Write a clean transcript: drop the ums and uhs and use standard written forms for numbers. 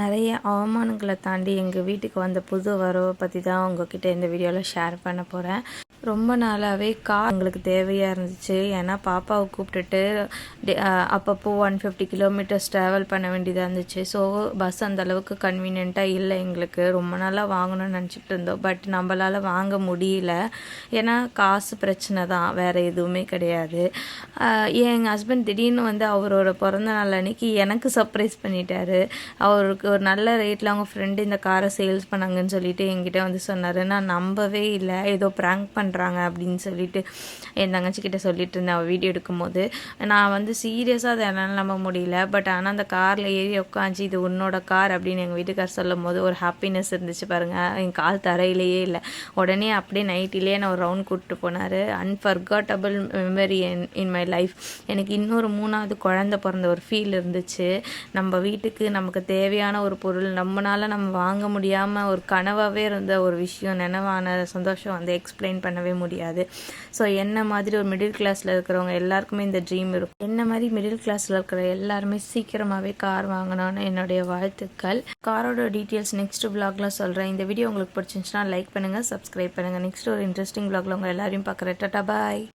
நிறைய அவமானங்களை தாண்டி எங்கள் வீட்டுக்கு வந்த புது வரவை பற்றி தான் உங்ககிட்ட இந்த வீடியோவில் ஷேர் பண்ண போகிறேன். ரொம்ப நாளாகவே கார் எங்களுக்கு தேவையாக இருந்துச்சு. ஏன்னா பாப்பாவை கூப்பிட்டுட்டு அப்பப்போ 150 கிலோமீட்டர்ஸ் ட்ராவல் பண்ண வேண்டியதாக இருந்துச்சு. ஸோ பஸ் அந்தளவுக்கு கன்வீனியண்ட்டாக இல்லை எங்களுக்கு. ரொம்ப நாளாக வாங்கணும்னு நினச்சிட்டு இருந்தோம். பட் நம்மளால் வாங்க முடியல. ஏன்னா காசு பிரச்சனை தான், வேறு எதுவுமே கிடையாது. எங்கள் ஹஸ்பண்ட் திடீர்னு வந்து அவரோட பிறந்த நாள் அன்னைக்கு எனக்கு சர்ப்ரைஸ் பண்ணிட்டாரு. அவருக்கு ஒரு நல்ல ரேட்டில் அவங்க ஃப்ரெண்டு இந்த காரை சேல்ஸ் பண்ணாங்கன்னு சொல்லிட்டு என்கிட்ட வந்து சொன்னார். நான் நம்பவே இல்லை, ஏதோ ப்ராங்க் பண்ணுறாங்க அப்படின்னு சொல்லிட்டு என் தங்கச்சிக்கிட்ட சொல்லிட்டு இருந்தேன் அவள் வீடியோ எடுக்கும்போது. நான் வந்து சீரியஸாக அதை என்னால் நம்ப முடியல. பட் ஆனால் அந்த காரில் ஏறி உட்காந்து இது உன்னோட கார் அப்படின்னு எங்கள் வீட்டுக்கார் சொல்லும் போது ஒரு ஹாப்பினஸ் இருந்துச்சு பாருங்கள். என் கால் தரையிலேயே இல்லை. உடனே அப்படியே நைட்டிலேயே நான் ஒரு ரவுண்ட் கூப்பிட்டு போனார். Unforgettable memory in my life. எனக்கு இன்னொரு 3வது குழந்தை பிறந்த ஒரு ஃபீல் இருந்துச்சு. நம்ம வீட்டுக்கு நமக்கு தேவையான ஒரு பொருள் நம்மளால் நம்ம வாங்க முடியாமல் ஒரு கனவாகவே இருந்த ஒரு விஷயம், நினைவான சந்தோஷம் வந்து எக்ஸ்பிளைன் பண்ணவே முடியாது. ஸோ என்ன மாதிரி ஒரு மிடில் கிளாஸில் இருக்கிறவங்க எல்லாருக்குமே இந்த ட்ரீம் இருக்கும். என்ன மாதிரி மிடில் கிளாஸில் இருக்கிற எல்லாருமே சீக்கிரமாகவே கார் வாங்கணும்னு என்னுடைய வாழ்த்துக்கள். காரோட டீட்டெயில்ஸ் நெக்ஸ்ட் vlogல சொல்கிறேன். இந்த வீடியோ உங்களுக்கு பிடிச்சிருந்துச்சுன்னா லைக் பண்ணுங்கள், சப்ஸ்கிரைப் பண்ணுங்கள். நெக்ஸ்ட் ஒரு இன்ட்ரெஸ்டிங் vlogல உங்கள் எல்லாரையும் பார்க்குறேன். டாடா பாய்.